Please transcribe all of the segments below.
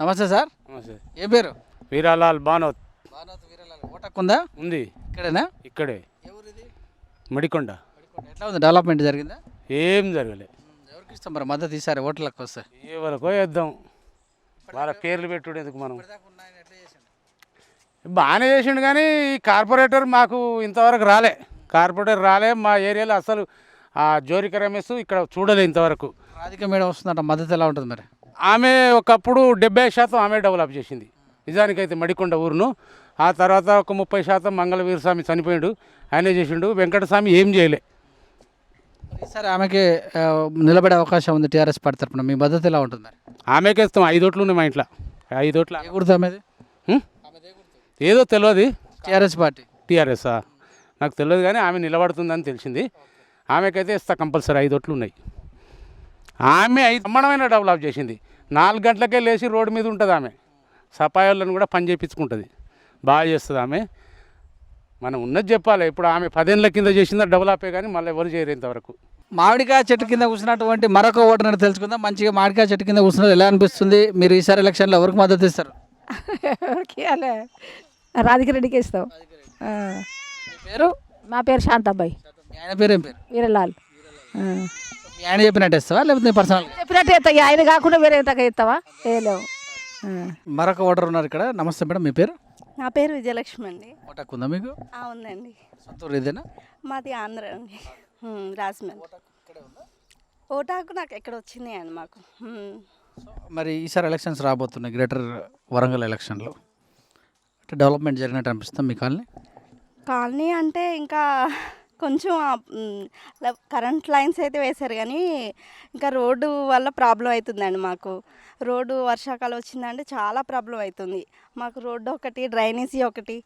నమస్తే సార్. నమస్తే. ఏ పేరు? వీరాలాల్ బానోత్ భారత్ వీరలాల్. ఓటక్కుందా? ఉంది. ఇక్కడేనా? ఇక్కడే ఎవరిది? మడికొండ. ఎట్లా ఉంది? డెవలప్మెంట్ జరిగిందా? ఏం జరగలే. ఎవరికి ఇస్తాం మరి మద్దతు ఈసారి ఓట్లకు వస్తే? ఎవరికో వేద్దాం. వాళ్ళ పేర్లు పెట్టుడు ఎందుకు మనం. బాగానే చేసిండు కానీ ఈ కార్పొరేటర్ మాకు ఇంతవరకు రాలే. కార్పొరేటర్ రాలే మా ఏరియాలో అసలు. ఆ జోరిక రమేష్ ఇక్కడ చూడలే ఇంతవరకు. రాధిక మేడం వస్తుందంట, మద్దతు ఎలా ఉంటుంది మరి? ఆమె ఒకప్పుడు 70% ఆమె డెవలప్ చేసింది నిజానికైతే మడికొండ ఊరును. ఆ తర్వాత ఒక 30% మంగళవీర స్వామి చనిపోయాడు, ఆయనే చేసిండు. వెంకటస్వామి ఏం చేయలే. ఈసారి ఆమెకి నిలబడే అవకాశం ఉంది టీఆర్ఎస్ పార్టీ తరఫున. మీ మద్దతు ఎలా ఉంటుంది మరి? ఆమెకే ఇస్తాం. 5 ఓట్లు ఉన్నాయి మా ఇంట్లో. 5 ఓట్లు ఏ గుర్తు ఆమెది? ఏదో తెలియదు. TRS party. టీఆర్ఎస్ నాకు తెలియదు కానీ ఆమె నిలబడుతుందని తెలిసింది. ఆమెకైతే ఇస్తా కంపల్సరీ. 5 ఓట్లు ఉన్నాయి. ఆమె బ్రహ్మాండమైన డెవలప్ చేసింది. 4 గంటలకే లేచి రోడ్డు మీద ఉంటుంది ఆమె. సఫాయి వాళ్ళని కూడా పని చేయించుకుంటుంది. బాగా చేస్తుంది ఆమె. మనం ఉన్నది చెప్పాలి. ఇప్పుడు ఆమె 10 ఏళ్ళ కింద చేసిందా డెవలపే కానీ మళ్ళీ ఎవరు చేయరు ఇంతవరకు. మామిడికాయ చెట్టు కింద కూర్చున్నటువంటి మరొక ఓటర్ని తెలుసుకుందాం. మంచిగా మామిడికాయ చెట్టు కింద కూర్చున్నది ఎలా అనిపిస్తుంది? మీరు ఈసారి ఎలక్షన్లో ఎవరికి మద్దతు ఇస్తారు? అలా రాధిక రెడ్డికి ఇస్తాం. మీ పేరు? మా పేరు శాంతాబాయి. మీ ఆయన పేరు ఏం పేరు? వీరలాల్. మీ ఆయన చెప్పినట్టు ఇస్తావా లేకపోతే పర్సనల్? చెప్పినట్టు ఎత్తా. ఆయన కాకుండా వేరే ఎంతగా ఎత్తావా? వేయలేవు. మరొక ఓటర్ ఉన్నారు ఇక్కడ. నమస్తే మేడం, మీ పేరు? నా పేరు విజయలక్ష్మి అండి. ఓటకు ఉందా మీకు? ఉందండి. సొంతూరు ఇదేనా? మాది ఆంధ్ర అండి, రాజమండ్రి. ఓటాకు నాకు ఎక్కడ వచ్చింది అండి మాకు. మరి ఈసారి ఎలక్షన్స్ రాబోతున్నాయి, గ్రేటర్ వరంగల్ ఎలక్షన్లో. అంటే డెవలప్మెంట్ జరిగినట్టు అనిపిస్తుంది మీ కాలనీ? కాలనీ అంటే ఇంకా కొంచెం కరెంట్ లైన్స్ అయితే వేశారు కానీ ఇంకా రోడ్డు వల్ల ప్రాబ్లం అవుతుందండి మాకు. రోడ్డు వర్షాకాలం వచ్చిందంటే చాలా ప్రాబ్లం అవుతుంది మాకు. రోడ్డు ఒకటి, డ్రైనేజీ ఒకటి,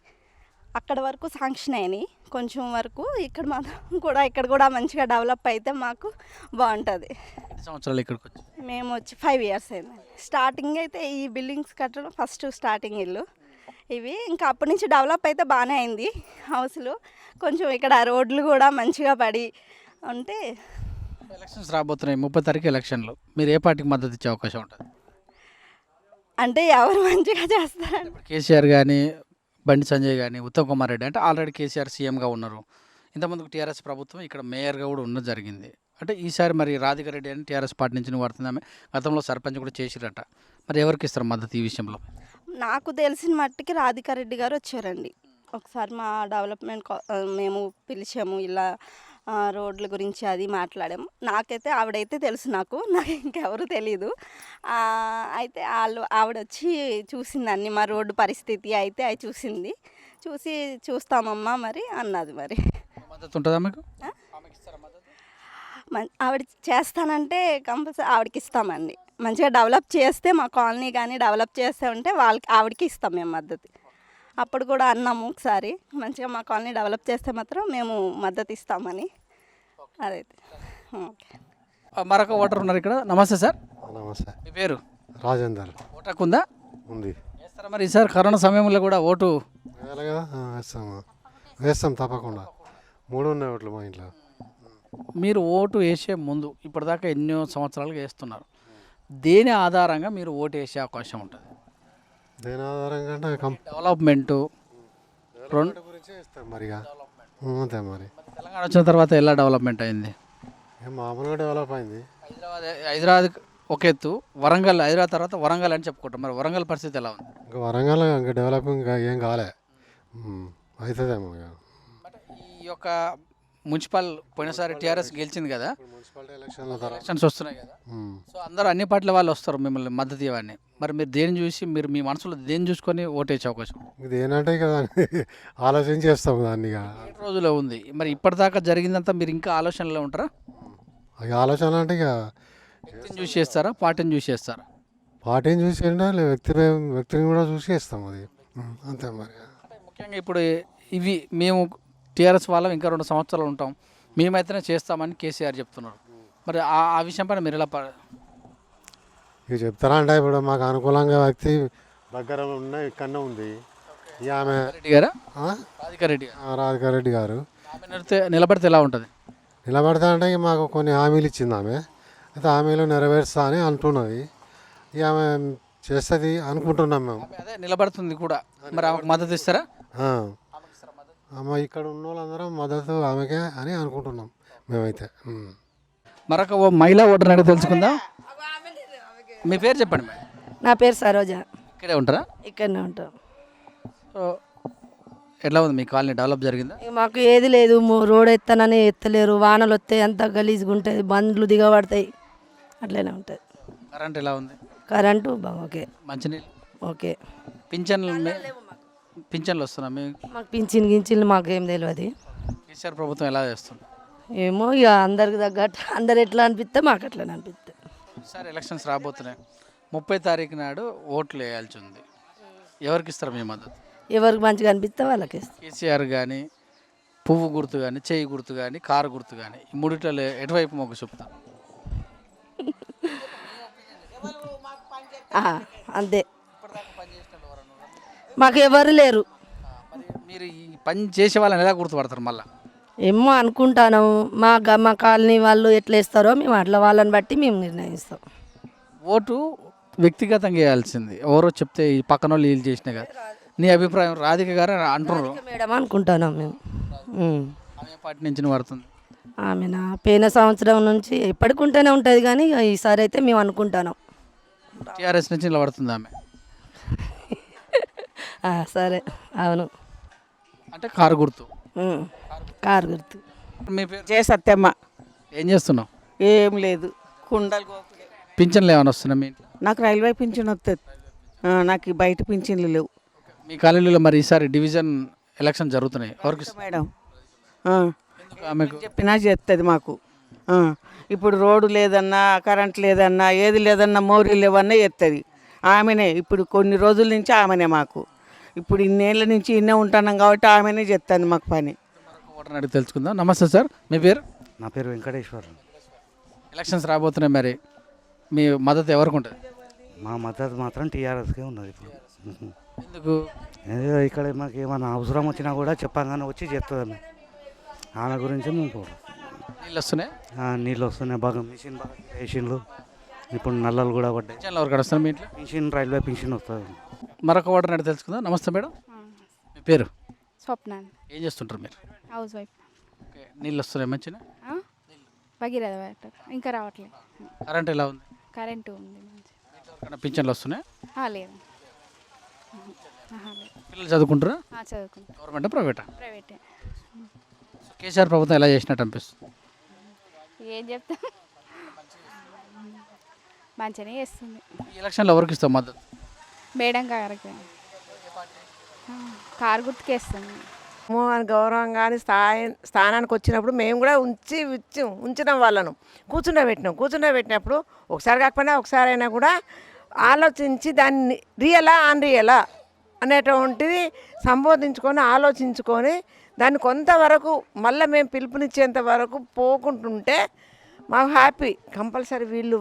అక్కడ వరకు శాంక్షన్ అయినాయి. కొంచెం వరకు ఇక్కడ కూడా మంచిగా డెవలప్ అయితే మాకు బాగుంటుంది. ఎన్ని సంవత్సరాలు ఇక్కడికి వచ్చి? మేము వచ్చి 5 ఇయర్స్ అయిందండి. స్టార్టింగ్ అయితే ఈ బిల్డింగ్స్ కట్టడం ఫస్ట్ స్టార్టింగ్ ఇల్లు ఇవి. ఇంకా అప్పటి నుంచి డెవలప్ అయితే బాగానే అయింది హౌస్లు. కొంచెం ఇక్కడ రోడ్లు కూడా మంచిగా పడి ఉంటే. ఎలక్షన్స్ రాబోతున్నాయి, 30 తారీఖు ఎలక్షన్లు. మీరు ఏ పార్టీకి మద్దతు ఇచ్చే అవకాశం ఉంటుంది? అంటే ఎవరు మంచిగా చేస్తారండి. ఇప్పుడు కేసీఆర్ కానీ, బండి సంజయ్ కానీ, ఉత్తమ్ కుమార్ రెడ్డి. అంటే ఆల్రెడీ కేసీఆర్ సీఎంగా ఉన్నారు. ఇంతకుముందుకు టీఆర్ఎస్ ప్రభుత్వం ఇక్కడ మేయర్గా కూడా ఉన్నది జరిగింది. అంటే ఈసారి మరి రాధిక రెడ్డి అని టీఆర్ఎస్ పార్టీ నుంచి నువ్వు పడుతుంది. ఆమె గతంలో సర్పంచ్ కూడా చేసిరట. మరి ఎవరికి ఇస్తారు మద్దతు ఈ విషయంలో? నాకు తెలిసిన మట్టికి రాధికా రెడ్డి గారు వచ్చారండి. ఒకసారి మా డెవలప్మెంట్ మేము పిలిచాము, ఇలా రోడ్ల గురించి అది మాట్లాడాము. నాకైతే ఆవిడైతే తెలుసు, నాకు ఇంకెవరు తెలీదు. అయితే ఆవిడ వచ్చి చూసింది అన్ని మా రోడ్డు పరిస్థితి అయితే అవి చూసింది. చూస్తామమ్మా మరి అన్నది. మరి మద్దతు ఉంటుందా మీకు? ఆవిడ చేస్తానంటే కంపల్సరీ ఆవిడకి ఇస్తామండి. మంచిగా డెవలప్ చేస్తే మా కాలనీ కానీ డెవలప్ చేస్తే ఉంటే ఆవిడకి ఇస్తాం మేము మద్దతు. అప్పుడు కూడా అన్నాము ఒకసారి, మంచిగా మా కాలనీ డెవలప్ చేస్తే మాత్రం మేము మద్దతు ఇస్తామని. అదైతే ఓకే. మరొక ఓటర్ ఉన్నారు ఇక్కడ. నమస్తే సార్. నమస్తే. మీ పేరు? రాజేందర్. ఓటకు ఉందా? ఉంది. వేస్తారా మరి ఈసారి కరోనా సమయంలో కూడా ఓటు? వేయాలి కదా. వేస్తాం తప్పకుండా. 3 ఉన్నాయి ఓట్లు మా ఇంట్లో. మీరు ఓటు వేసే ముందు ఇప్పటిదాకా ఎన్నో సంవత్సరాలుగా వేస్తున్నారు. దేని ఆధారంగా మీరు ఓటు వేసే అవకాశం ఉంటుంది? దేని ఆధారంగా అంటే డెవలప్మెంట్ గురించే ఇస్తాం మరిగా. అంతే మరి. తెలంగాణ వచ్చిన తర్వాత ఎలా డెవలప్మెంట్ అయింది? మామూలుగా డెవలప్ అయింది. హైదరాబాద్ ఒక ఎత్తు, హైదరాబాద్ తర్వాత వరంగల్ అని చెప్పుకుంటాం. మరి వరంగల్ పరిస్థితి ఎలా ఉంది? ఇంకా వరంగల్ ఇంకా డెవలపింగ్ ఏం కాలే. అవుతుందేమో. ఈ యొక్క మున్సిపల్ పోయినసారి టీఆర్ఎస్ గెలిచింది కదా, మున్సిపాలిటీ ఎలక్షన్స్ వస్తున్నాయి కదా. సో అందరూ అన్ని పార్టీల వాళ్ళు వస్తారు మిమ్మల్ని మద్దతు ఇవ్వని. మరి మీరు దేని చూసి, మీరు మీ మనసులో దేని చూసుకొని ఓటేసే అవకాశం? ఇది ఏంటంటే కదా ఆలోచించి చేస్తాం దాన్ని. 7 రోజులు ఉంది. మరి ఇప్పటిదాకా జరిగిందంతా మీరు ఇంకా ఆలోచనలో ఉంటారా? ఆలోచన అంటే ఇక వ్యక్తిని చూసి చేస్తారా, పార్టీని చూసి చేస్తారా? పార్టీని చూసి ఉండాలి, వ్యక్తిని కూడా చూసి చేస్తాం. అది అంతే మరి. ముఖ్యంగా ఇప్పుడు ఇవి మేము టీఆర్ఎస్ వాళ్ళం ఇంకా 2 సంవత్సరాలు ఉంటాం, మేమైతేనే చేస్తామని కేసీఆర్ చెప్తున్నారు. మరి ఆ విషయం పైన మీరు ఎలా ఇక చెప్తారా? అంటే ఇప్పుడు మాకు అనుకూలంగా వ్యక్తి దగ్గర ఉన్న ఇక్కడనే ఉంది. ఆమె రెడ్డి గారా? రాధికా రెడ్డి గారు నిలబడితే ఎలా ఉంటుంది? నిలబడతా అంటే మాకు కొన్ని హామీలు ఇచ్చింది ఆమె. అయితే హామీలు నెరవేరుస్తా అని అంటున్నది. ఇక ఆమె చేస్తుంది అనుకుంటున్నాం మేము. ఆమె అదే నిలబడుతుంది కూడా, మరి ఆమెకు మద్దతు ఇస్తారా? ఆ. అమ్మ ఇక్కడ ఉన్న వాళ్ళందరం మద్దతు ఆమెకే అని అనుకుంటున్నాం మేమైతే. మరొక ఓ మహిళా ఓటర్ అడిగి తెలుసుకుందాం. మీ పేరు చెప్పండి మేడం. నా పేరు సరోజ. ఇక్కడే ఉంటారా? ఇక్కడనే ఉంటాం. సో ఎట్లా ఉంది మీ కాలనీ, డెవలప్ జరిగిందా? ఇక మాకు ఏది లేదు, రోడ్ ఎత్తనని ఎత్తలేరు, వానలు వస్తాయి అంతా గలీజ్గా ఉంటుంది, బండ్లు దిగబడతాయి, అట్లనే ఉంటుంది. కరెంట్ ఎలా ఉంది? Current okay. మంచినీళ్ళు ఓకే. పింఛన్లు వస్తున్నా మీకు? మాకు పింఛన్లు మాకేం తెలియదు. కేసీఆర్ ప్రభుత్వం ఎలా చేస్తుంది? ఏమో ఇక అందరికి తగ్గట్టు అందరు ఎట్లా అనిపిస్తే మాకు అట్లా అనిపిస్తే. సార్ ఎలక్షన్స్ రాబోతున్నాయి, 30 తారీఖు నాడు ఓట్లు వేయాల్సి ఉంది. ఎవరికి ఇస్తారు మీ మద్దతు? ఎవరికి మంచిగా అనిపిస్తే వాళ్ళకి ఇస్తాం. కేసీఆర్ కానీ, పువ్వు గుర్తు కానీ, చేయి గుర్తు కానీ, కారు గుర్తు కానీ, ఈ మూడిట్లో ఎటువైపు మొగ్గు చూపుతారు? అంతే, మాకు ఎవరు లేరు. మరి మీరు ఈ పని చేసే వాళ్ళని ఎలా గుర్తుపడతారు మళ్ళీ? ఏమో అనుకుంటాను, మా కాలనీ వాళ్ళు ఎట్లా ఇస్తారో మేము అట్లా వాళ్ళని బట్టి మేము నిర్ణయిస్తాం. ఓటు వ్యక్తిగతంగా వేయాల్సింది, ఎవరో చెప్తే ఈ పక్కన వాళ్ళు వీళ్ళు చేసినా కదా. నీ అభిప్రాయం? రాధిక గారు అంటున్నారు మేడం అనుకుంటున్నాం మేము. ఆమె పార్టీ నుంచి పడుతుంది. ఆమెనా పోయిన సంవత్సరం నుంచి ఎప్పటికుంటూనే ఉంటుంది, కానీ ఇక ఈసారి అయితే మేము అనుకుంటున్నాం టీఆర్ఎస్ నుంచి నిలబడుతుంది ఆమె. సరే, అవును. అంటే కారు గుర్తు. కారు గుర్తు. మీ పేరు? జయ సత్యమ్మ. ఏం చేస్తున్నావు? ఏం లేదు, కుండలు గోకుడే. పింఛన్లు ఏమైనా వస్తున్నాయి మీ ఇంట్లో? నాకు రైల్వే పింఛన్ వస్తుంది, నాకు ఈ బయట పింఛన్లు లేవు. మీ కాలేజీలో మరి ఈసారి డివిజన్ ఎలక్షన్ జరుగుతున్నాయి, ఎవరికి ఇస్తారు? మేడం ఆమెకు చెప్పినా చేస్తుంది మాకు. ఇప్పుడు రోడ్డు లేదన్నా, కరెంట్ లేదన్నా, ఏది లేదన్నా, మోరీ లేవన్నా చేస్తుంది ఆమెనే. ఇప్పుడు కొన్ని రోజుల నుంచి ఆమెనే మాకు. ఇప్పుడు ఇన్నేళ్ళ నుంచి ఇన్నే ఉంటున్నాం కాబట్టి ఆమెనే చేస్తుంది మాకు పని. ఓటర్ అడిగి తెలుసుకుందాం. నమస్తే సార్, మీ పేరు? నా పేరు వెంకటేశ్వర్. ఎలక్షన్స్ రాబోతున్నాయి, మరి మీ మద్దతు ఎవరికి ఉంటుంది? మా మద్దతు మాత్రం టీఆర్ఎస్కే ఉన్నది ఇప్పుడు. ఎందుకు? ఏదో ఇక్కడ మాకు ఏమైనా అవసరం వచ్చినా కూడా చెప్పగానే వచ్చి చెప్తుంది ఆమె గురించి మేము పోవడం. నీళ్ళు వస్తున్నాయి? నీళ్ళు వస్తున్నాయి బాగా, మిషన్ బాగా మిషన్లు, ఇప్పుడు నల్లలు కూడా పడ్డాయి. పింఛన్లు ఎవరికి వస్తారు మీ ఇంట్లో? మిషన్ రైల్వే పింఛన్ వస్తుంది. మరొక ఓటర్ అడిగి తెలుసుకుందాం. నమస్తే మేడం, మీ పేరు? స్వప్న. ఏం చేస్తుంటారు మీరు? House wife. ఓకే, నీళ్ళు వస్తున్నాయి మంచిగా? భగీరథ వాటర్ ఇంకా రావట్లేదు. కరెంట్ ఎలా ఉంది? కరెంటు ఉంది మంచి. ఎవరికైనా పింఛన్లు వస్తున్నాయి? లేదు. పిల్లలు చదువుకుంటారా? చదువుకుంటా. గవర్నమెంట్ ప్రైవేటా? ప్రైవేటే. కేసీఆర్ ప్రభుత్వం ఎలా చేసినట్టు అనిపిస్తుంది? ఏం చెప్తా, మంచిగానే చేస్తుంది. ఈ ఎలక్షన్లో ఎవరికి ఇస్తాం మద్దతు? మేడం గారికి, కారు గుర్తుకేస్తుంది. అని గౌరవం కానీ స్థానానికి వచ్చినప్పుడు మేము కూడా ఉంచినాం వాళ్ళను, కూర్చుండబెట్టినప్పుడు ఒకసారి కాకపోయినా ఒకసారి అయినా కూడా ఆలోచించి దాన్ని రియలా అన్రియలా అనేటువంటిది సంబోధించుకొని ఆలోచించుకొని దాన్ని కొంతవరకు మళ్ళీ మేము పిలుపునిచ్చేంత వరకు పోకుంటుంటే మాకు హ్యాపీ. కంపల్సరీ వీళ్ళు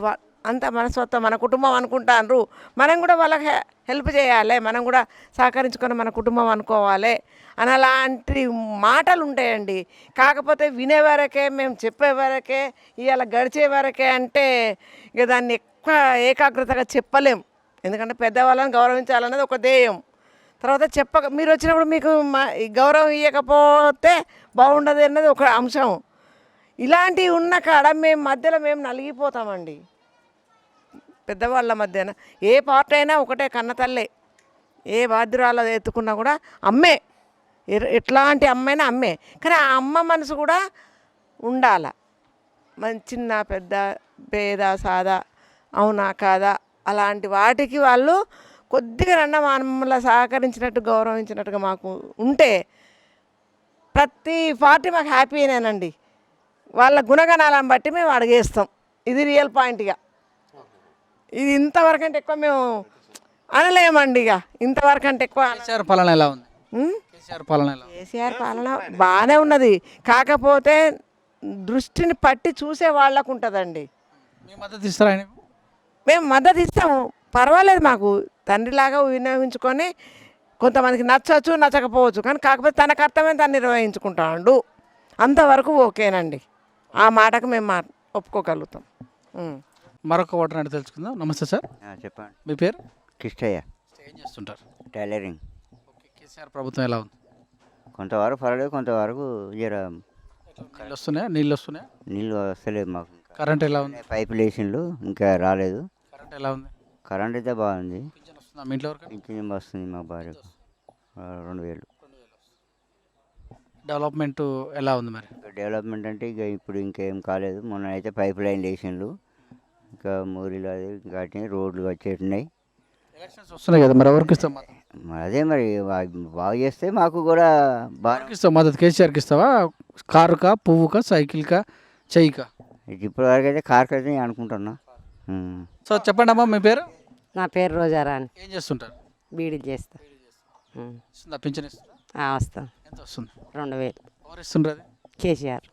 అంత మనస్తత్వం మన కుటుంబం అనుకుంటారు, మనం కూడా వాళ్ళకి హెల్ప్ చేయాలి, మనం కూడా సహకరించుకొని మన కుటుంబం అనుకోవాలి అని అలాంటి మాటలు ఉంటాయండి. కాకపోతే వినేవరకే, మేము చెప్పేవరకే, ఇవాళ గడిచే వరకే అంటే ఇక దాన్ని ఎక్కువ ఏకాగ్రతగా చెప్పలేం. ఎందుకంటే పెద్దవాళ్ళని గౌరవించాలన్నది ఒక ధ్యేయం. తర్వాత మీరు వచ్చినప్పుడు మీకు గౌరవం ఇవ్వకపోతే బాగుండదు అన్నది ఒక అంశం. ఇలాంటివి ఉన్న కాడ మేము మధ్యలో మేము నలిగిపోతామండి. పెద్దవాళ్ళ మధ్యన ఏ పార్టీ అయినా ఒకటే, కన్నతల్లే. ఏ బాధ్యురాలు ఎత్తుకున్నా కూడా అమ్మే, ఎట్లాంటి అమ్మైనా అమ్మే. కానీ ఆ అమ్మ మనసు కూడా ఉండాల. చిన్న పెద్ద పేద సాదా అవునా కాదా అలాంటి వాటికి వాళ్ళు కొద్దిగా మమ్మల్ని సహకరించినట్టు గౌరవించినట్టుగా మాకు ఉంటే ప్రతి పార్టీ మాకు హ్యాపీనేనండి. వాళ్ళ గుణగణాలను బట్టి మేము అడిగేస్తాం. ఇది రియల్ పాయింట్గా. ఇది ఇంతవరకు అంటే ఎక్కువ మేము అనలేమండి. ఇక ఇంతవరకు అంటే ఎక్కువ. కేసీఆర్ పాలన ఎలా ఉంది? కేసీఆర్ పాలన ఎలా ఉంది? కేసీఆర్ పాలన బాగానే ఉన్నది, కాకపోతే దృష్టిని పట్టి చూసే వాళ్ళకు ఉంటుందండి. మీ మద్దతు ఇస్తారా ఆయనకు? మేము మద్దతు ఇస్తాము, పర్వాలేదు. మాకు తండ్రిలాగా వినియోగించుకొని కొంతమందికి నచ్చవచ్చు, నచ్చకపోవచ్చు, కానీ కాకపోతే తన కర్తవ్యం తను నిర్వహించుకుంటాడు, అంతవరకు ఓకేనండి. ఆ మాటకు మేము ఒప్పుకోగలుగుతాం. మరొక ఓటర్ అంటే తెలుసుకుందాం. నమస్తే సార్, చెప్పండి. మీ పేరు? కిష్టయ్య ఏం చేస్తుంటారు? టైలరింగ్. ఓకే, కేసీఆర్ ప్రభుత్వం ఎలా ఉంది? కొంతవరకు పర్వాలేదు, కొంతవరకు జర నీళ్ళు వస్తున్నాయా? నీళ్ళు వస్తలేదు మాకు. కరెంట్ ఎలా ఉంది? పైపులు వేసిండ్లు, ఇంకా రాలేదు. కరెంట్ ఎలా ఉంది? కరెంట్ అయితే బాగుంది. పింఛన్ వస్తుందా మీ ఇంట్లో వరకు? ఇంకేం వస్తుంది మా భార్యకు 2000. డెవలప్మెంట్ ఎలా ఉంది మరి? డెవలప్మెంట్ అంటే ఇక ఇప్పుడు ఇంకేం కాలేదు. మొన్న అయితే పైప్ లైన్ వేసిండ్లు, ఇంకా మోరీలు అది వాటిని రోడ్లు వచ్చేటున్నాయి. ఎలక్షన్స్ వస్తున్నాయి కదా, మరి ఎవరికి ఇస్తాం మద్దతు? అదే మరి బాగా చేస్తే మాకు కూడా బాగా ఎవరికి ఇస్తావు మద్దతు? కేసీఆర్కి ఇస్తావా? కారుకా, పువ్వుకా, సైకిల్కా, చెయ్యికా? ఇప్పటి వరకు అయితే కార్కి అయితే నేను అనుకుంటున్నా. సో చెప్పండి అమ్మా, మీ పేరు? నా పేరు రోజారా అని. ఏం చేస్తుంటారు? బీడీ చేస్తా. ఇస్తుందా పింఛన్ ఇస్తుందా? వస్తా. ఎంత వస్తుంది? 2000. ఎవరు ఇస్తుండ్రు అది? కేసీఆర్.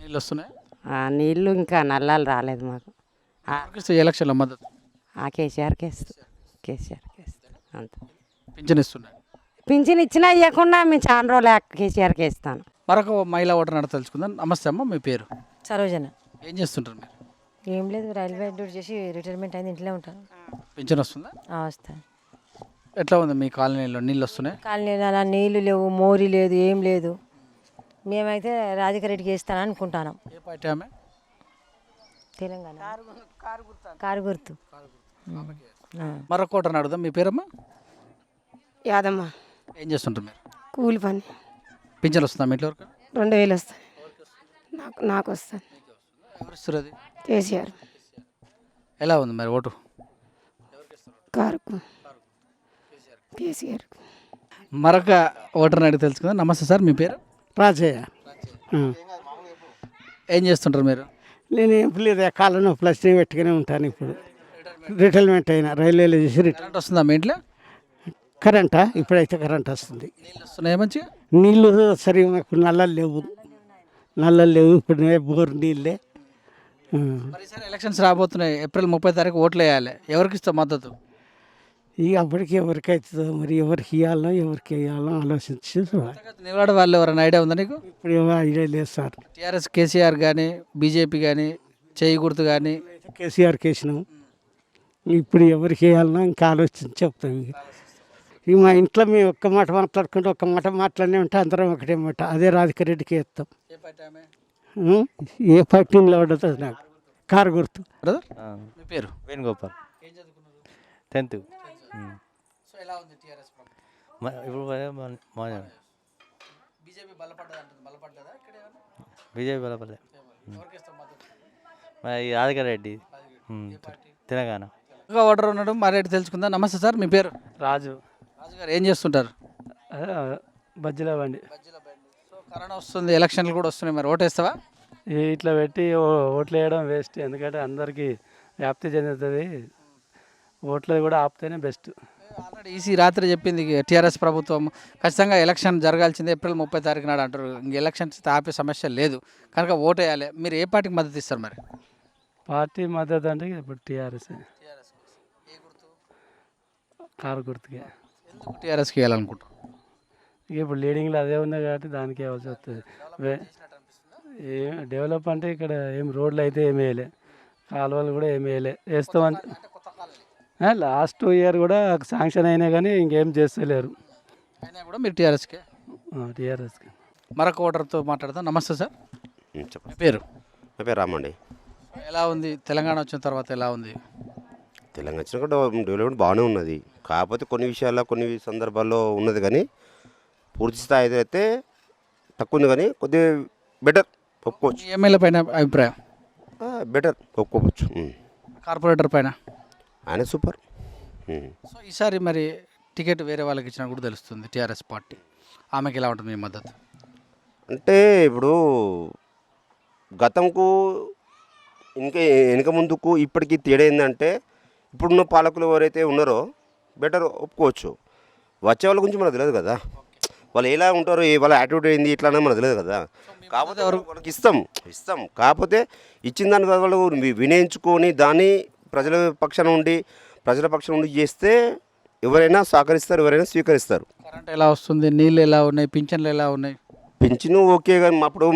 నీళ్ళు వస్తున్నాయి? నీళ్ళు ఇంకా నల్లాలు రాలేదు మాకు. ఎవరికి ఇస్తావు ఎలక్షన్లో మద్దతు? కేసీఆర్కి ఇస్తా. కేసీఆర్కి ఇస్తా అంత. పింఛన్ ఇస్తున్నాయి? పింఛన్ ఇచ్చినా ఇవ్వకుండా మేము చాలా రోజులు కేసీఆర్కి ఇస్తాను. మరొక మహిళా ఓటర్ నడ తెలుసుకుందాం. నమస్తే అమ్మ, మీ పేరు? సరోజన. ఏం చేస్తుంటారు మీరు? ఏం లేదు, రైల్వే డ్యూటీ చేసి రిటైర్మెంట్ అయింది, ఇంట్లో ఉంటాను. పింఛన్ వస్తుందా? వస్తాను. ఎట్లా ఉంది మీ కాలనీలో? నీళ్ళు వస్తున్నాయి? కాలనీలో అలా నీళ్ళు లేవు, మోరీ లేదు, ఏం లేదు. మేమైతే రాధిక రెడ్డికి వేస్తాను అనుకుంటున్నాం. ఏ పార్టీ ఆమె? తెలంగాణ కారు గుర్తు. మరొక ఓటర్ అడుగుదాం. మీ పేరమ్మా? యాదమ్మ. ఏం చేస్తుంటారు మీరు? కూలి పని. పింఛన్ వస్తుందా మీ ఇంట్లో వరకు? 2000 వస్తాయి. నాకు వస్తుంది. ఎవరు ఇస్తారు అది? కేసీఆర్. ఎలా ఉంది మరి ఓటు? కారుకు. కేసీఆర్. మరొక ఓటర్ అడిగి తెలుసుకుందాం. నమస్తే సార్, మీ పేరు? రాజయ్య. ఏం చేస్తుంటారు మీరు? నేను ఏం లేదు, కాళ్ళ ప్లస్ పెట్టుకునే ఉంటాను. ఇప్పుడు రిటైర్మెంట్ అయినా రైల్వేలో చేసి కరెంట్ వస్తుందా మీ ఇంట్లో? కరెంటా? ఇప్పుడైతే కరెంట్ వస్తుంది. నీళ్ళు వస్తున్నాయి మంచిగా? నీళ్ళు సరిగా మాకు నల్లలు లేవు. ఇప్పుడు బోర్ నీళ్ళే. మరి ఈసారి ఎలక్షన్స్ రాబోతున్నాయి. ఏప్రిల్ 30 తారీఖు ఓట్లు వేయాలి. ఎవరికి ఇస్తావు మద్దతు? ఇక అప్పటికి ఎవరికి అవుతుందో మరి, ఎవరికి ఇవ్వాలో ఎవరికి వేయాలో ఆలోచించి చూడాలి. నిలబడే వాళ్ళు ఎవరైనా ఐడియా ఉందా నీకు? ఇప్పుడు ఏమో ఐడియా లేదు సార్. టీఆర్ఎస్ కేసీఆర్ కానీ, బీజేపీ కానీ, చేయి గుర్తు కానీ? కేసీఆర్కి వేసినాం. ఇప్పుడు ఎవరికి వేయాలన్నా ఇంకా ఆలోచించి చెప్తాం. ఇక మా ఇంట్లో మేము ఒక్క మాట మాట్లాడుకుంటే ఒక్క మాట మాట్లాడినే ఉంటే అందరం ఒకటే మాట, అదే రాధిక రెడ్డికి వేస్తాం. ఏ పార్టీ నిలబడదు నాకు. కారు గుర్తు. మీ పేరు? వేణుగోపాల్. ఏం చదువుకున్నారు? 10th. సో ఎలా ఉంది టీఆర్ఎస్ ప్రభుత్వం? ఇప్పుడు బీజేపీ బలపడ్డదా? ఇక్కడ బీజేపీ బలపడలే. ఎవరికి ఇస్తాం మద్దతు? మరి రాధిక రెడ్డి, తెలంగాణ. ఇంకా ఓటర్ ఉన్నాడు, మరి తెలుసుకుందాం. నమస్తే సార్, మీ పేరు? రాజు. రాజు గారు ఏం చేస్తుంటారు? బజ్జీల బండి. సో కరోనా వస్తుంది, ఎలక్షన్లు కూడా వస్తున్నాయి, మరి ఓటేస్తావా? ఇట్లా పెట్టి ఓట్లు వేయడం వేస్ట్, ఎందుకంటే అందరికీ వ్యాప్తి చెందుతుంది. ఓట్లది కూడా ఆపితేనే బెస్ట్. ఆల్రెడీ ఈసీ రాత్రి చెప్పింది టీఆర్ఎస్ ప్రభుత్వం ఖచ్చితంగా ఎలక్షన్ జరగాల్సిందే ఏప్రిల్ 30 తారీఖు నాడు అంటారు. ఇంక ఎలక్షన్స్ ఆపే సమస్య లేదు కనుక ఓటు వేయాలి. మీరు ఏ పార్టీకి మద్దతు ఇస్తారు మరి? పార్టీ మద్దతు అంటే ఇప్పుడు టీఆర్ఎస్. కారు గుర్తుకే. ఎందుకు టీఆర్ఎస్కి వేయాలనుకుంటారు? ఇక ఇప్పుడు లీడింగ్లో అదే ఉంది కాబట్టి దానికి వేయాల్సి వస్తుంది. ఏం డెవలప్ అంటే ఇక్కడ ఏం రోడ్లు అయితే ఏమి వేయలే, కాలువలు కూడా ఏమి వేస్తామని లాస్ట్ 2 year కూడా శాంక్షన్ అయినా కానీ ఇంకేం చేస్తలేరు. అయినా కూడా మీరు టీఆర్ఎస్కే? టీఆర్ఎస్కి. మరొక ఓటర్తో మాట్లాడదాం. నమస్తే సార్, చెప్పండి. పేరు? నా పేరు రామండి. ఎలా ఉంది తెలంగాణ వచ్చిన తర్వాత? ఎలా ఉంది తెలంగాణ వచ్చిన కూడా డెవలప్మెంట్ బాగానే ఉన్నది. కాకపోతే కొన్ని విషయాల్లో కొన్ని సందర్భాల్లో ఉన్నది, కానీ పూర్తి స్థాయి అయితే తక్కువ ఉంది, కానీ కొద్దిగా బెటర్ ఒప్పుకోవచ్చు. ఎమ్మెల్యే పైన అభిప్రాయం? బెటర్ ఒప్పుకోవచ్చు. కార్పొరేటర్ పైన? ఆయన సూపర్. సో ఈసారి మరి టికెట్ వేరే వాళ్ళకి ఇచ్చినా కూడా తెలుస్తుంది టీఆర్ఎస్ పార్టీ, ఆమెకి ఎలా ఉంటుంది మీ మద్దతు? అంటే ఇప్పుడు గతంకు ఇంకా వెనక ముందుకు ఇప్పటికీ తేడా ఏంటంటే, ఇప్పుడున్న పాలకులు ఎవరైతే ఉన్నారో బెటర్ ఒప్పుకోవచ్చు. వచ్చే వాళ్ళ గురించి మనకు తెలియదు కదా, వాళ్ళు ఎలా ఉంటారో, వాళ్ళ యాటిట్యూడ్ ఏంది ఇట్లా అనేది మనకు తెలియదు కదా. కాకపోతే వాళ్ళకి ఇస్తాం కాకపోతే ఇచ్చిన దాని వాళ్ళు వినియోగించుకొని దాన్ని ప్రజల పక్షాన ఉండి చేస్తే ఎవరైనా సహకరిస్తారు, ఎవరైనా స్వీకరిస్తారు. కరెంట్ ఎలా వస్తుంది? నీళ్ళు ఎలా ఉన్నాయి? పింఛన్లు ఎలా ఉన్నాయి? పింఛను ఓకే, కానీ అప్పుడు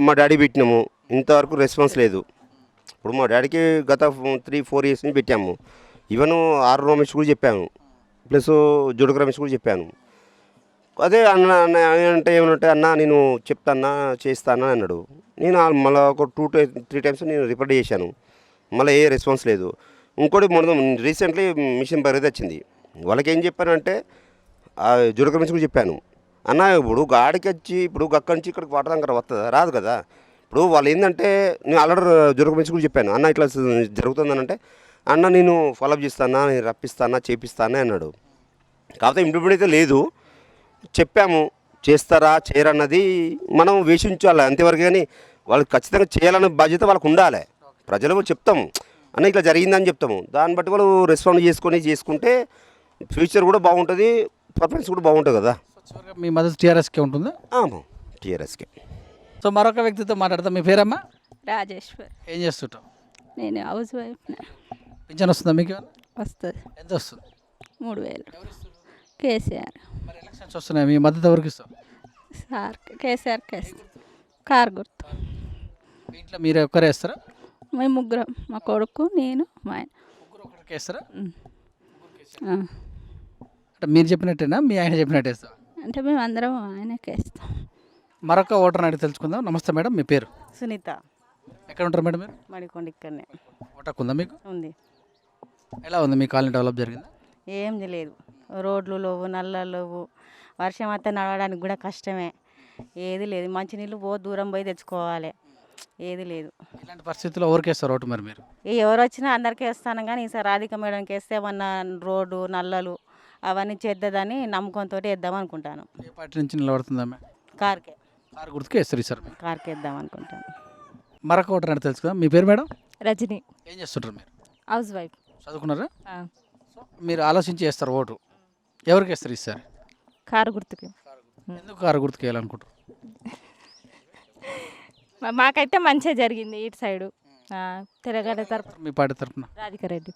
మా డాడీ పెట్టినాము, ఇంతవరకు రెస్పాన్స్ లేదు. ఇప్పుడు మా డాడీకి గత 3-4 years నుంచి పెట్టాము, ఈవెన్ ఆర్ రమేష్ కూడా చెప్పాను, ప్లస్ జుడుకు రమేష్ కూడా చెప్పాను. అదే అన్న అన్న అంటే ఏమంటే అన్న నేను చెప్తానా చేస్తానా అన్నాడు. నేను మళ్ళీ ఒక 2-3 టైమ్స్ నేను రిపోర్ట్ చేశాను, మళ్ళీ ఏ రెస్పాన్స్ లేదు. ఇంకోటి మొన్న రీసెంట్లీ మిషన్ బరిది వచ్చింది, వాళ్ళకి ఏం చెప్పానంటే జుడుకు రమేష్ కూడా చెప్పాను, అన్న ఇప్పుడు గాడికి వచ్చి ఇప్పుడు అక్కడి నుంచి ఇక్కడికి వాటర్ దగ్గర వస్తుందా, రాదు కదా. ఇప్పుడు వాళ్ళు ఏంటంటే నేను ఆల్రెడీ జుడుకు రమేష్ కూడా చెప్పాను, అన్న ఇట్లా జరుగుతుందని అంటే అన్న నేను ఫాలోఅప్ చేస్తానా, నేను రప్పిస్తానా చేపిస్తానా అన్నాడు. కాకపోతే ఇంప్లిమెంట్ అయితే లేదు, చెప్పాము చేస్తారా చేయరన్నది మనం వేషించాలి అంతేవరకు. కానీ వాళ్ళు ఖచ్చితంగా చేయాలనే బాధ్యత వాళ్ళకు ఉండాలి. ప్రజలకు చెప్తాము అన్న ఇట్లా జరిగిందని చెప్తాము, దాన్ని బట్టి వాళ్ళు రెస్పాండ్ చేసుకుంటే ఫ్యూచర్ కూడా బాగుంటుంది, పర్ఫార్మెన్స్ కూడా బాగుంటుంది కదా. చివరిగా మీ మద్దతు టీఆర్ఎస్కే ఉంటుందా? టీఆర్ఎస్కే. సో మరొక వ్యక్తితో మాట్లాడతాం. మీ పేరమ్మా? రాజేశ్వర్. ఏం చేస్తుంటాం? నేను హౌస్ వైఫ్. పింఛన్ వస్తుందా మీకు? వస్తుంది. ఎంత వస్తుంది? 3000. కేసీఆర్. మరి ఎలక్షన్స్ వస్తున్నాయి, మీ మద్దతు ఎవరికి ఇస్తాం? సార్ కేసీఆర్కి వేస్తాం. కారు గుర్తు. మీ ఇంట్లో మీరు ఒక్కరే వేస్తారా? మేము ముగ్గురం, మా కొడుకు నేను మా ఆయన. ముగ్గురు ఒకరికి వేస్తారా? అంటే మీరు చెప్పినట్టేనా, మీ ఆయన చెప్పినట్టు వేస్తా? అంటే మేము అందరం ఆయనకి వేస్తాం. మరొక ఓటర్ అడిగి తెలుసుకుందాం. నమస్తే మేడం, మీ పేరు? సునీత. ఎక్కడ ఉంటారు మేడం మీరు? మడికొండ ఇక్కడనే. ఓటకు ఉందా మీకు? ఉంది. ఎలా ఉంది మీ కాలనీ, డెవలప్ జరిగిందా? ఏం లేదు, రోడ్లు లేవు, నల్లలు లేవు, వర్షం అయితే నడవడానికి కూడా కష్టమే, ఏది లేదు. మంచినీళ్ళు దూరం పోయి తెచ్చుకోవాలి, ఏది లేదు. ఇలాంటి పరిస్థితుల్లో ఎవరికి వేస్తారు ఓటు మరి మీరు? ఎవరు వచ్చినా అందరికీ వేస్తాను, కానీ ఈసారి రాధిక మేడంకి వేస్తే ఏమన్నా రోడ్డు నల్లలు అవన్నీ చేద్దని నమ్మకంతో వేద్దాం అనుకుంటాను. ఏ పార్టీ నుంచి నిలబడుతుందా? కార్కే. కారు గుర్తుకే వేస్తారు ఈసారి? కార్కి వేద్దాం అనుకుంటాను. మరొక ఓటర్ అడిగి తెలుసుకుందాం. మీ పేరు మేడం? రజని. ఏం చేస్తుంటారు మీరు? Housewife. చదువుకున్నారా? మీరు ఆలోచించి వేస్తారు ఓటు, ఎవరికి వేస్తారు ఈసారి? కారు గుర్తుకి. ఎందుకు కారు గుర్తుకు వేయాలనుకుంటారు? మాకైతే మంచిగా జరిగింది ఇటు సైడు. తెలంగాణ తరపున మీ పార్టీ తరపున రాధికారెడ్డి.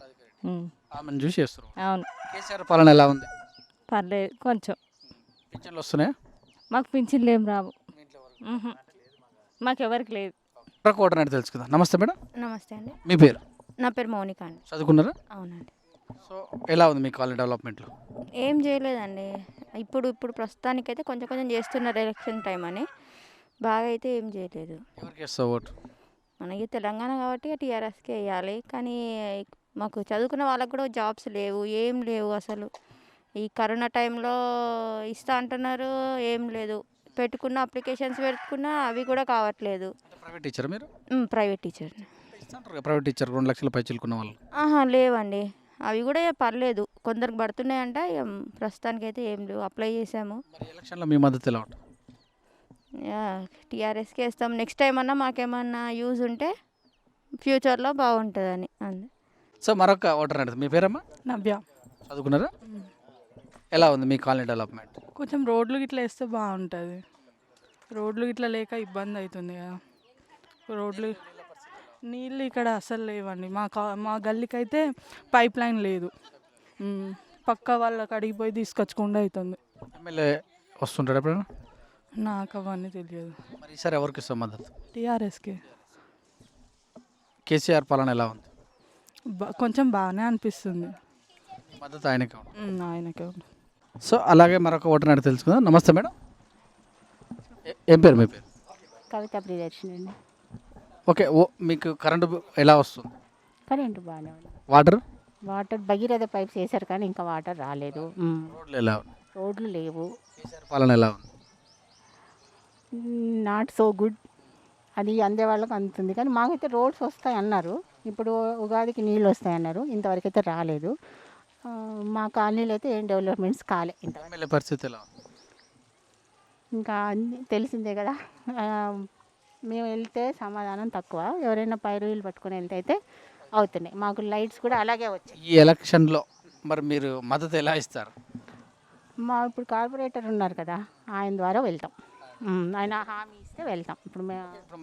ఆమెను చూసి వేస్తారు. అవును. కేసీఆర్ పాలన ఎలా ఉంది? పర్లేదు, కొంచెం. పింఛన్లు వస్తున్నాయా? మాకు పింఛన్లు ఏం రావు, మాకు ఎవరికి లేదు. మరొక ఓటర్ అడిగి తెలుసుకుందాం. నమస్తే మేడం. నమస్తే అండి. మీ పేరు? నా పేరు మౌనిక అండి. చదువుకున్నారా? అవునండి. సో ఎలా ఉంది మీ కాలనీ డెవలప్మెంట్లో? ఏం చేయలేదండి, ఇప్పుడు ప్రస్తుతానికైతే కొంచెం కొంచెం చేస్తున్నారు, ఎలక్షన్ టైం అని. బాగా అయితే ఏం చేయలేదు. ఎవరికి వేస్తావు ఓటు? మనకి తెలంగాణ కాబట్టి టీఆర్ఎస్కే వేయాలి, కానీ మాకు చదువుకున్న వాళ్ళకు కూడా జాబ్స్ లేవు, ఏం లేవు అసలు. ఈ కరోనా టైంలో ఇస్తా అంటున్నారు, ఏం లేదు. పెట్టుకున్న అప్లికేషన్స్ పెట్టుకున్నా అవి కూడా కావట్లేదు. ప్రైవేట్ టీచర్ మీరు? Private teacher. ప్రైవేట్ టీచర్ 2 లక్షల పై చిలుకున్న వాళ్ళు? లేవండి, అవి కూడా పర్లేదు, కొందరికి పడుతున్నాయంట. ప్రస్తుతానికి అయితే ఏం లేవు, అప్లై చేసాము. ఎలక్షన్లో మీ మద్దతు ఎలా ఉంటుంది? టీఆర్ఎస్కి వేస్తాం. నెక్స్ట్ టైం అన్నా మాకేమన్నా యూజ్ ఉంటే ఫ్యూచర్లో బాగుంటుందని అంది. సో మరొక ఓటర్ అడిగి, మీ పేరమ్మా? నవ్య. చదువుకున్నారా? ఎలా ఉంది మీ కాలనీ డెవలప్మెంట్? కొంచెం రోడ్లు గిట్లా వేస్తే బాగుంటుంది, రోడ్లు గిట్లా లేక ఇబ్బంది అవుతుంది కదా. రోడ్లు నీళ్ళు ఇక్కడ అసలు లేవండి, మా గల్లీకి అయితే పైప్ లైన్ లేదు, పక్క వాళ్ళకి అడిగిపోయి తీసుకొచ్చకుండా అవుతుంది. ఎమ్మెల్యే వస్తుంటాడు ఎప్పుడైనా? నాకు అవన్నీ తెలియదు. మరి ఈసారి ఎవరికి ఇస్తాం మద్దతు? టీఆర్ఎస్కి. కేసీఆర్ పాలన ఎలా ఉంది? కొంచెం బాగానే అనిపిస్తుంది. మద్దతు ఆయనకే ఉంది. ఆయనకే ఉంది. సో అలాగే మరొక ఓటర్ అడిగి తెలుసుకుందాం. నమస్తే మేడం, ఏం పేరు మీ పేరు? కవిత ప్రియదర్శిని అండి. ఓకే, మీకు కరెంటు ఎలా వస్తుంది? కరెంటు బాగానే ఉంది. వాటర్ భగీరథ పైప్స్ వేశారు కానీ ఇంకా వాటర్ రాలేదు. రోడ్లు ఎలా ఉన్నాయి? రోడ్లు లేవు. పాలన ఎలా ఉంది? Not so good. అది అందే వాళ్ళకి అందుతుంది కానీ మాకైతే రోడ్స్ వస్తాయి అన్నారు, ఇప్పుడు ఉగాదికి నీళ్ళు వస్తాయి అన్నారు, ఇంతవరకు అయితే రాలేదు. మా కాలనీలో అయితే ఏం డెవలప్మెంట్స్ కాలే ఇంతవరకు. పరిస్థితి ఎలా ఉంది? ఇంకా అన్నీ తెలిసిందే కదా, మేము వెళ్తే సమాధానం తక్కువ, ఎవరైనా పైరులు పట్టుకొని వెళ్తే అయితే అవుతున్నాయి. మాకు లైట్స్ కూడా అలాగే వచ్చాయి. ఈ ఎలక్షన్లో మరి మీరు మద్దతు ఎలా ఇస్తారు? మా ఇప్పుడు కార్పొరేటర్ ఉన్నారు కదా, ఆయన ద్వారా వెళ్తాం, ఆయన హామీ ఇస్తే వెళ్తాం. ఇప్పుడు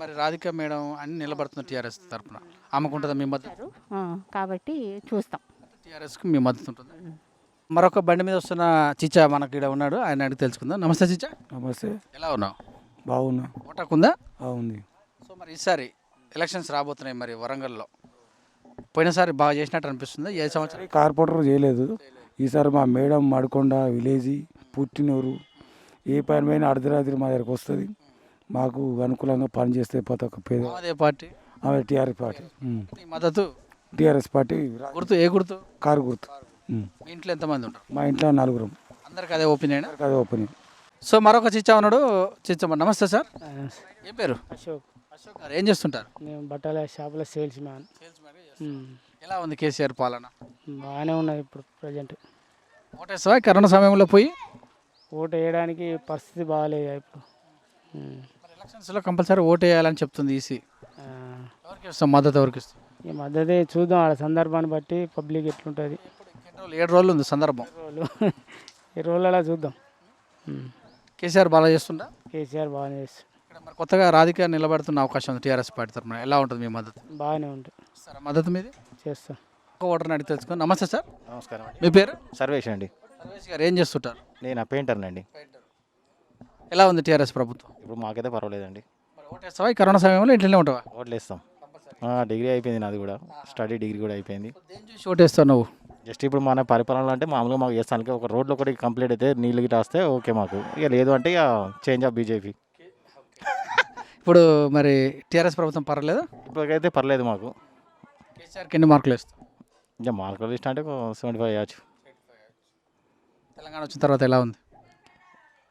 మరి రాధిక మేడం అన్ని నిలబడుతున్నారు టీఆర్ఎస్ తరఫున, ఆమెకుంటుందా మీ మద్దతు? కాబట్టి చూస్తాం. టీఆర్ఎస్కి మీ మద్దతు ఉంటుంది. మరొక బండి మీద వస్తున్న చిచ్చా మనకి ఇక్కడ ఉన్నాడు, ఆయన అడిగి తెలుసుకుందాం. నమస్తే చిచ్చా. నమస్తే. ఎలా ఉన్నావు? బాగున్నా. ఓటాకు ఉందా? ఉంది. సో మరి ఈసారి ఎలక్షన్స్ రాబోతున్నాయి మరి వరంగల్లో, పోయినసారి బాగా చేసినట్టు అనిపిస్తుంది ఏ సంవత్సరం కార్పొరేటర్ చేయలేదు. ఈసారి మా మేడం మడకొండ విలేజ్ పుట్టినూరు ఏ పని పైన అర్ధరాత్రి మా దగ్గరకు వస్తుంది. మాకు అనుకూలంగా పనిచేస్తే ప్రతి ఒక్క పేద అదే పార్టీ ఆమె టీఆర్ఎస్ పార్టీ ఈ మద్దతు టీఆర్ఎస్ పార్టీ గుర్తు ఏ గుర్తు కారు గుర్తు. మీ ఇంట్లో ఎంతమంది ఉంటారు? మా ఇంట్లో 4 అందరికి అదే ఒపీనియన్. అదే ఒపీనియన్. సో మరొక చిచ్చా ఉన్నాడు. చిచ్చమ్మ నమస్తే సార్. ఏం పేరు? అశోక్. అశోక్ గారు ఏం చేస్తుంటారు? నేను బట్టల షాపులో సేల్స్ మ్యాన్. ఎలా ఉంది కేసీఆర్ పాలన? బాగానే ఉన్నది ఇప్పుడు ప్రజెంట్. ఓటేస్తావా కరోనా సమయంలో పోయి? ఓటు వేయడానికి పరిస్థితి బాగాలేదు ఇప్పుడు. ఎలక్షన్స్లో కంపల్సరీ ఓటు వేయాలని చెప్తుంది ఈసీ. ఎవరికి ఇస్తాం మద్దతు? ఎవరికి ఇస్తాం? ఈ మద్దతే చూద్దాం ఆడ సందర్భాన్ని బట్టి పబ్లిక్ ఎట్లుంటుంది. 7 రోజులు ఉంది సందర్భం. ఈ రోజులలో చూద్దాం. కేసీఆర్ బాగా చేస్తుందా? కేసీఆర్ బాగానే చేస్తుంది. ఇక్కడ మరి కొత్తగా రాధిక నిలబడుతున్న అవకాశం ఉంది టీఆర్ఎస్ పార్టీ తరఫున. ఎలా ఉంటుంది మీ మద్దతు? బాగానే ఉంటుంది. సార్ మద్దతు మీది చేస్తాం. ఓటర్ని అడిగి తెలుసుకోండి. నమస్తే సార్. నమస్కారం అండి. మీ పేరు? సర్వేష్ అండి. సర్వేష్ గారు ఏం చేస్తుంటారు? నేను పెయింటర్నండి. ఎలా ఉంది టీఆర్ఎస్ ప్రభుత్వం? ఇప్పుడు మాకైతే పర్వాలేదండి. ఓటేస్తావా ఈ కరోనా సమయంలో? ఇంట్లోనే ఉంటావా? ఓట్లు వేస్తాం. డిగ్రీ అయిపోయింది నాది కూడా. స్టడీ డిగ్రీ కూడా అయిపోయింది. చూసి ఓటేస్తావు నువ్వు? జస్ట్ ఇప్పుడు మన పరిపాలనలో అంటే మామూలుగా మాకు చేస్తానికి ఒక రోడ్లు ఒకటి కంప్లీట్ అయితే నీళ్ళు గిట్ట వస్తే ఓకే మాకు. ఇక లేదు అంటే ఇక చేంజ్ ఆఫ్ బీజేపీ. ఇప్పుడు మరి టీఆర్ఎస్ ప్రభుత్వం పర్వాలేదా? ఇప్పటికైతే పర్లేదు మాకు. కేసీఆర్కి ఎన్ని మార్కులు వేస్తావు? ఇంకా మార్కులు లిస్ట్ అంటే 75 వేయచ్చు. తెలంగాణ వచ్చిన తర్వాత ఎలా ఉంది?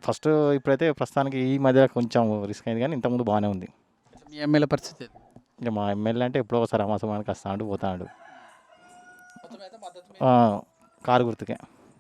ఫస్ట్ ఇప్పుడైతే ప్రస్తుతానికి ఈ మధ్య కొంచెం రిస్క్ అయింది, కానీ ఇంతకుముందు బాగానే ఉంది. మీ ఎమ్మెల్యే పరిస్థితి? ఇంకా మా ఎమ్మెల్యే అంటే ఎప్పుడో ఒకసారి అమాసమానికి వస్తాడు పోతాడు. కారు గుర్తుకే.